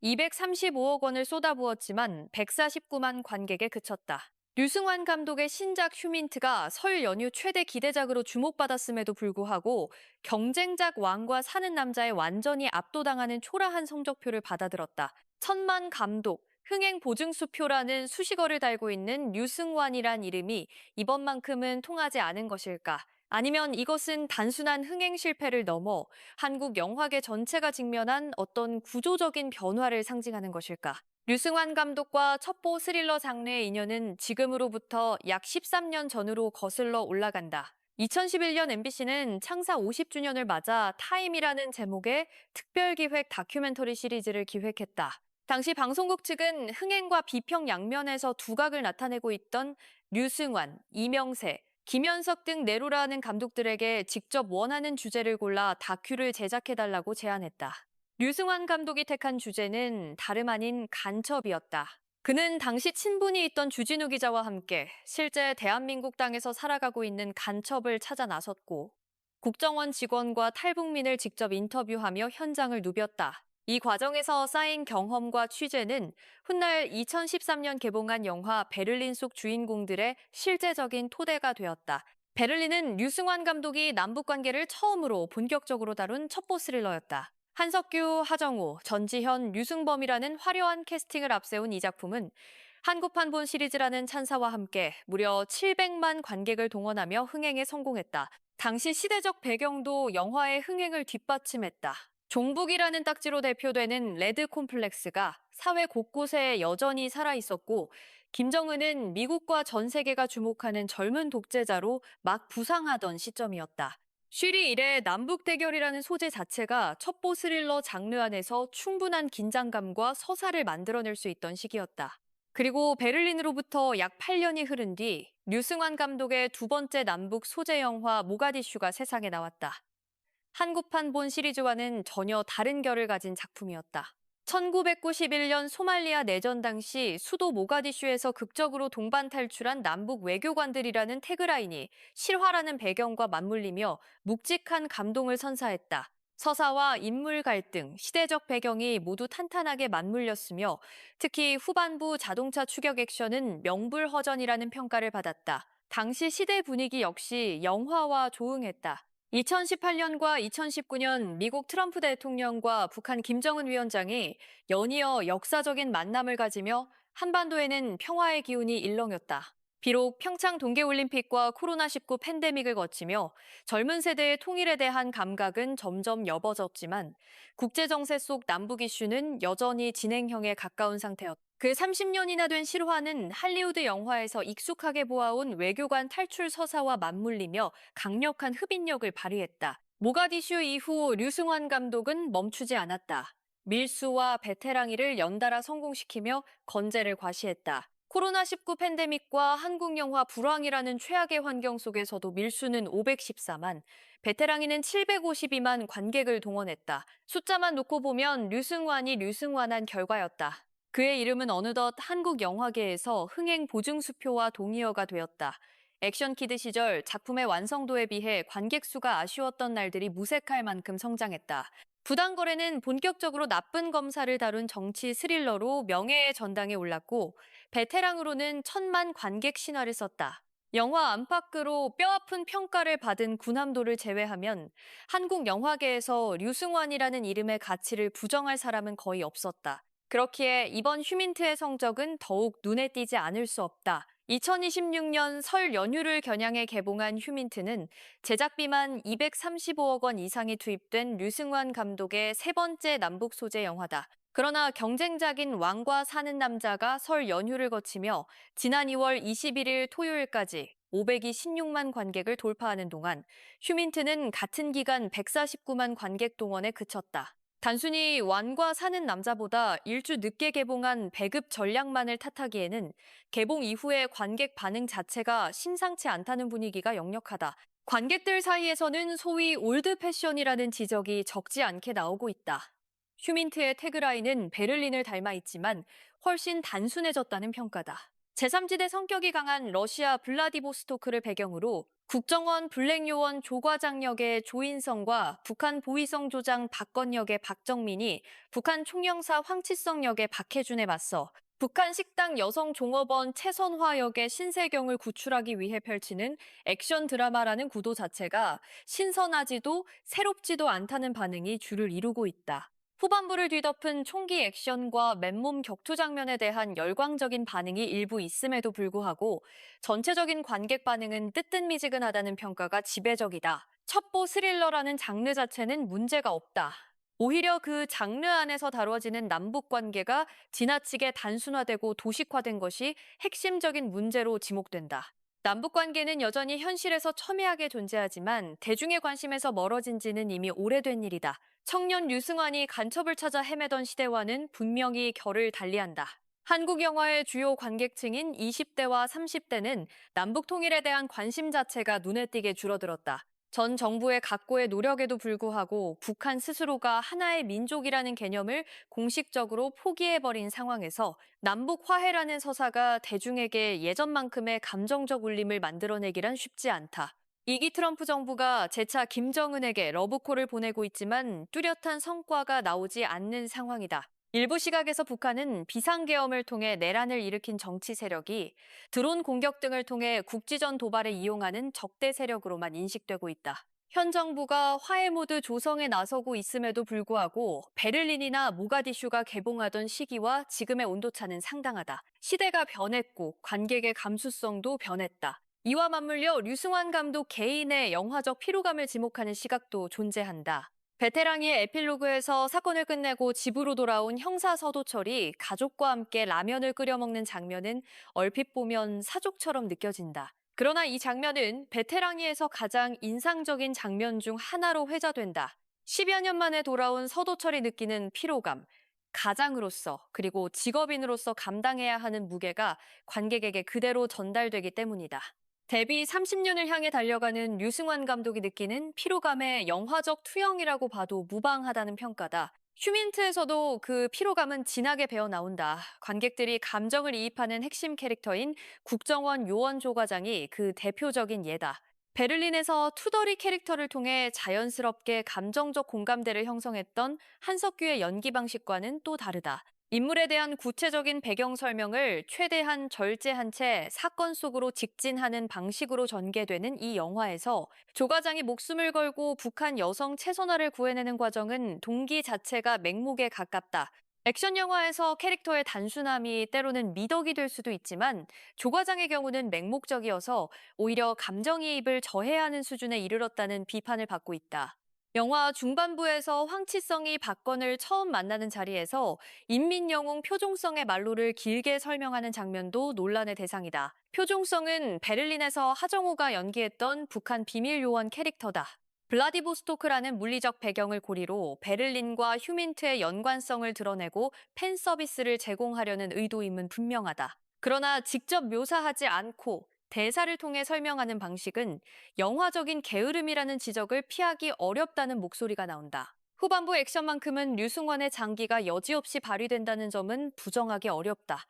235억 원을 쏟아부었지만 149만 관객에 그쳤다. 류승환 감독의 신작 휴민트가 설 연휴 최대 기대작으로 주목받았음에도 불구하고 경쟁작 왕과 사는 남자에 완전히 압도당하는 초라한 성적표를 받아들었다. 천만 감독, 흥행 보증수표라는 수식어를 달고 있는 류승환이란 이름이 이번만큼은 통하지 않은 것일까? 아니면 이것은 단순한 흥행 실패를 넘어 한국 영화계 전체가 직면한 어떤 구조적인 변화를 상징하는 것일까? 류승환 감독과 첩보 스릴러 장르의 인연은 지금으로부터 약 13년 전으로 거슬러 올라간다. 2011년 MBC는 창사 50주년을 맞아 타임이라는 제목의 특별기획 다큐멘터리 시리즈를 기획했다. 당시 방송국 측은 흥행과 비평 양면에서 두각을 나타내고 있던 류승환, 이명세, 김현석 등 내로라는 감독들에게 직접 원하는 주제를 골라 다큐를 제작해달라고 제안했다. 류승환 감독이 택한 주제는 다름 아닌 간첩이었다. 그는 당시 친분이 있던 주진우 기자와 함께 실제 대한민국 땅에서 살아가고 있는 간첩을 찾아 나섰고 국정원 직원과 탈북민을 직접 인터뷰하며 현장을 누볐다. 이 과정에서 쌓인 경험과 취재는 훗날 2013년 개봉한 영화 베를린 속 주인공들의 실제적인 토대가 되었다. 베를린은 류승환 감독이 남북 관계를 처음으로 본격적으로 다룬 첩보 스릴러였다. 한석규, 하정우, 전지현, 류승범이라는 화려한 캐스팅을 앞세운 이 작품은 한국판 본 시리즈라는 찬사와 함께 무려 700만 관객을 동원하며 흥행에 성공했다. 당시 시대적 배경도 영화의 흥행을 뒷받침했다. 종북이라는 딱지로 대표되는 레드 콤플렉스가 사회 곳곳에 여전히 살아있었고, 김정은은 미국과 전 세계가 주목하는 젊은 독재자로 막 부상하던 시점이었다. 쉬리 이래 남북 대결이라는 소재 자체가 첩보 스릴러 장르 안에서 충분한 긴장감과 서사를 만들어낼 수 있던 시기였다. 그리고 베를린으로부터 약 8년이 흐른 뒤 류승환 감독의 두 번째 남북 소재 영화 모가디슈가 세상에 나왔다. 한국판 본 시리즈와는 전혀 다른 결을 가진 작품이었다. 1991년 소말리아 내전 당시 수도 모가디슈에서 극적으로 동반 탈출한 남북 외교관들이라는 태그라인이 실화라는 배경과 맞물리며 묵직한 감동을 선사했다. 서사와 인물 갈등, 시대적 배경이 모두 탄탄하게 맞물렸으며 특히 후반부 자동차 추격 액션은 명불허전이라는 평가를 받았다. 당시 시대 분위기 역시 영화와 조응했다. 2018년과 2019년 미국 트럼프 대통령과 북한 김정은 위원장이 연이어 역사적인 만남을 가지며 한반도에는 평화의 기운이 일렁였다. 비록 평창 동계올림픽과 코로나19 팬데믹을 거치며 젊은 세대의 통일에 대한 감각은 점점 옅어졌지만 국제정세 속 남북 이슈는 여전히 진행형에 가까운 상태였다. 그 30년이나 된 실화는 할리우드 영화에서 익숙하게 보아온 외교관 탈출 서사와 맞물리며 강력한 흡인력을 발휘했다. 모가디슈 이후 류승환 감독은 멈추지 않았다. 밀수와 베테랑이를 연달아 성공시키며 건재를 과시했다. 코로나19 팬데믹과 한국 영화 불황이라는 최악의 환경 속에서도 밀수는 514만, 베테랑이는 752만 관객을 동원했다. 숫자만 놓고 보면 류승환이 류승환한 결과였다. 그의 이름은 어느덧 한국 영화계에서 흥행 보증수표와 동의어가 되었다. 액션키드 시절 작품의 완성도에 비해 관객 수가 아쉬웠던 날들이 무색할 만큼 성장했다. 부당거래는 본격적으로 나쁜 검사를 다룬 정치 스릴러로 명예의 전당에 올랐고, 베테랑으로는 천만 관객 신화를 썼다. 영화 안팎으로 뼈아픈 평가를 받은 군함도를 제외하면 한국 영화계에서 류승환이라는 이름의 가치를 부정할 사람은 거의 없었다. 그렇기에 이번 휴민트의 성적은 더욱 눈에 띄지 않을 수 없다. 2026년 설 연휴를 겨냥해 개봉한 휴민트는 제작비만 235억 원 이상이 투입된 류승환 감독의 세 번째 남북 소재 영화다. 그러나 경쟁작인 왕과 사는 남자가 설 연휴를 거치며 지난 2월 21일 토요일까지 526만 관객을 돌파하는 동안 휴민트는 같은 기간 149만 관객 동원에 그쳤다. 단순히 완과 사는 남자보다 일주 늦게 개봉한 배급 전략만을 탓하기에는 개봉 이후의 관객 반응 자체가 심상치 않다는 분위기가 역력하다. 관객들 사이에서는 소위 올드 패션이라는 지적이 적지 않게 나오고 있다. 휴민트의 태그라인은 베를린을 닮아 있지만 훨씬 단순해졌다는 평가다. 제3지대 성격이 강한 러시아 블라디보스토크를 배경으로 국정원 블랙요원 조과장 역의 조인성과 북한 보위성 조장 박건 역의 박정민이 북한 총영사 황치성 역의 박해준에 맞서 북한 식당 여성 종업원 최선화 역의 신세경을 구출하기 위해 펼치는 액션 드라마라는 구도 자체가 신선하지도 새롭지도 않다는 반응이 주를 이루고 있다. 후반부를 뒤덮은 총기 액션과 맨몸 격투 장면에 대한 열광적인 반응이 일부 있음에도 불구하고 전체적인 관객 반응은 뜨뜻미지근하다는 평가가 지배적이다. 첩보 스릴러라는 장르 자체는 문제가 없다. 오히려 그 장르 안에서 다뤄지는 남북 관계가 지나치게 단순화되고 도식화된 것이 핵심적인 문제로 지목된다. 남북 관계는 여전히 현실에서 첨예하게 존재하지만 대중의 관심에서 멀어진 지는 이미 오래된 일이다. 청년 류승환이 간첩을 찾아 헤매던 시대와는 분명히 결을 달리한다. 한국 영화의 주요 관객층인 20대와 30대는 남북 통일에 대한 관심 자체가 눈에 띄게 줄어들었다. 전 정부의 각고의 노력에도 불구하고 북한 스스로가 하나의 민족이라는 개념을 공식적으로 포기해버린 상황에서 남북 화해라는 서사가 대중에게 예전만큼의 감정적 울림을 만들어내기란 쉽지 않다. 이기 트럼프 정부가 재차 김정은에게 러브콜을 보내고 있지만 뚜렷한 성과가 나오지 않는 상황이다. 일부 시각에서 북한은 비상계엄을 통해 내란을 일으킨 정치 세력이 드론 공격 등을 통해 국지전 도발에 이용하는 적대 세력으로만 인식되고 있다. 현 정부가 화해 모드 조성에 나서고 있음에도 불구하고 베를린이나 모가디슈가 개봉하던 시기와 지금의 온도차는 상당하다. 시대가 변했고 관객의 감수성도 변했다. 이와 맞물려 류승환 감독 개인의 영화적 피로감을 지목하는 시각도 존재한다. 베테랑의 에필로그에서 사건을 끝내고 집으로 돌아온 형사 서도철이 가족과 함께 라면을 끓여 먹는 장면은 얼핏 보면 사족처럼 느껴진다. 그러나 이 장면은 베테랑이에서 가장 인상적인 장면 중 하나로 회자된다. 10여 년 만에 돌아온 서도철이 느끼는 피로감, 가장으로서 그리고 직업인으로서 감당해야 하는 무게가 관객에게 그대로 전달되기 때문이다. 데뷔 30년을 향해 달려가는 류승환 감독이 느끼는 피로감의 영화적 투영이라고 봐도 무방하다는 평가다. 휴민트에서도 그 피로감은 진하게 배어 나온다. 관객들이 감정을 이입하는 핵심 캐릭터인 국정원 요원 조과장이 그 대표적인 예다. 베를린에서 투덜이 캐릭터를 통해 자연스럽게 감정적 공감대를 형성했던 한석규의 연기 방식과는 또 다르다. 인물에 대한 구체적인 배경 설명을 최대한 절제한 채 사건 속으로 직진하는 방식으로 전개되는 이 영화에서 조 과장이 목숨을 걸고 북한 여성 최선화를 구해내는 과정은 동기 자체가 맹목에 가깝다. 액션 영화에서 캐릭터의 단순함이 때로는 미덕이 될 수도 있지만 조 과장의 경우는 맹목적이어서 오히려 감정이입을 저해야 하는 수준에 이르렀다는 비판을 받고 있다. 영화 중반부에서 황치성이 박건을 처음 만나는 자리에서 인민영웅 표종성의 말로를 길게 설명하는 장면도 논란의 대상이다. 표종성은 베를린에서 하정우가 연기했던 북한 비밀요원 캐릭터다. 블라디보스토크라는 물리적 배경을 고리로 베를린과 휴민트의 연관성을 드러내고 팬 서비스를 제공하려는 의도임은 분명하다. 그러나 직접 묘사하지 않고 대사를 통해 설명하는 방식은 영화적인 게으름이라는 지적을 피하기 어렵다는 목소리가 나온다. 후반부 액션만큼은 류승원의 장기가 여지없이 발휘된다는 점은 부정하기 어렵다.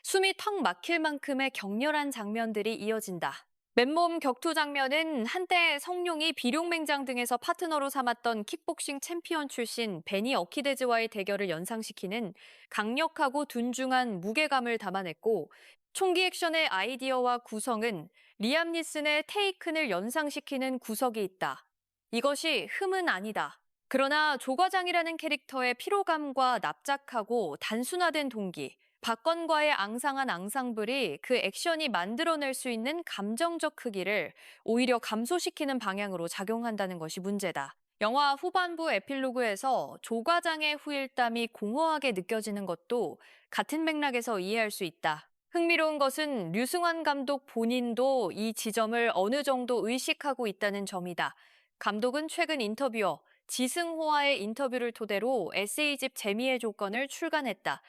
숨이 턱 막힐 만큼의 격렬한 장면들이 이어진다. 맨몸 격투 장면은 한때 성룡이 비룡맹장 등에서 파트너로 삼았던 킥복싱 챔피언 출신 베니 어키데즈와의 대결을 연상시키는 강력하고 둔중한 무게감을 담아냈고 총기 액션의 아이디어와 구성은 리암 니슨의 테이큰을 연상시키는 구석이 있다. 이것이 흠은 아니다. 그러나 조 과장이라는 캐릭터의 피로감과 납작하고 단순화된 동기, 박건과의 앙상한 앙상블이 그 액션이 만들어낼 수 있는 감정적 크기를 오히려 감소시키는 방향으로 작용한다는 것이 문제다. 영화 후반부 에필로그에서 조 과장의 후일담이 공허하게 느껴지는 것도 같은 맥락에서 이해할 수 있다. 흥미로운 것은 류승환 감독 본인도 이 지점을 어느 정도 의식하고 있다는 점이다. 감독은 최근 인터뷰어 지승호와의 인터뷰를 토대로 에세이집 재미의 조건을 출간했다.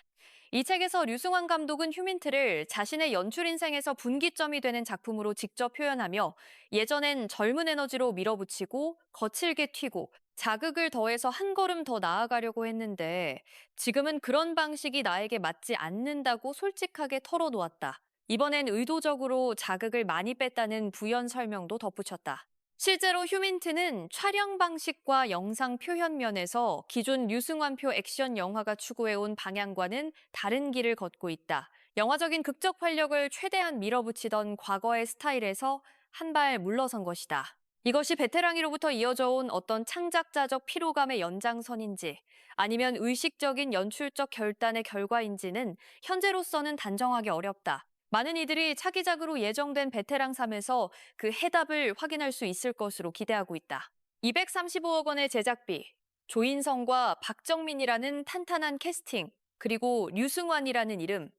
이 책에서 류승환 감독은 휴민트를 자신의 연출 인생에서 분기점이 되는 작품으로 직접 표현하며 예전엔 젊은 에너지로 밀어붙이고 거칠게 튀고 자극을 더해서 한 걸음 더 나아가려고 했는데 지금은 그런 방식이 나에게 맞지 않는다고 솔직하게 털어놓았다. 이번엔 의도적으로 자극을 많이 뺐다는 부연 설명도 덧붙였다. 실제로 휴민트는 촬영 방식과 영상 표현 면에서 기존 류승환표 액션 영화가 추구해온 방향과는 다른 길을 걷고 있다. 영화적인 극적 활력을 최대한 밀어붙이던 과거의 스타일에서 한 발 물러선 것이다. 이것이 베테랑이로부터 이어져 온 어떤 창작자적 피로감의 연장선인지 아니면 의식적인 연출적 결단의 결과인지는 현재로서는 단정하기 어렵다. 많은 이들이 차기작으로 예정된 베테랑3에서 그 해답을 확인할 수 있을 것으로 기대하고 있다. 235억 원의 제작비, 조인성과 박정민이라는 탄탄한 캐스팅, 그리고 류승환이라는 이름.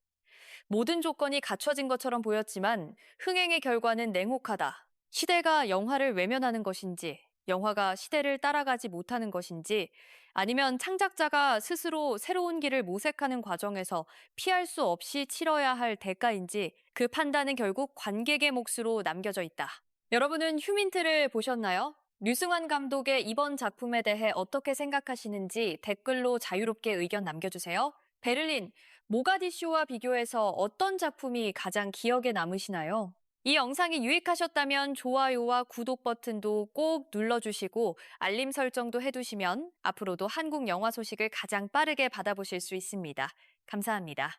모든 조건이 갖춰진 것처럼 보였지만 흥행의 결과는 냉혹하다. 시대가 영화를 외면하는 것인지, 영화가 시대를 따라가지 못하는 것인지, 아니면 창작자가 스스로 새로운 길을 모색하는 과정에서 피할 수 없이 치러야 할 대가인지 그 판단은 결국 관객의 몫으로 남겨져 있다. 여러분은 휴민트를 보셨나요? 류승환 감독의 이번 작품에 대해 어떻게 생각하시는지 댓글로 자유롭게 의견 남겨주세요. 베를린, 모가디쇼와 비교해서 어떤 작품이 가장 기억에 남으시나요? 이 영상이 유익하셨다면 좋아요와 구독 버튼도 꼭 눌러주시고 알림 설정도 해두시면 앞으로도 한국 영화 소식을 가장 빠르게 받아보실 수 있습니다. 감사합니다.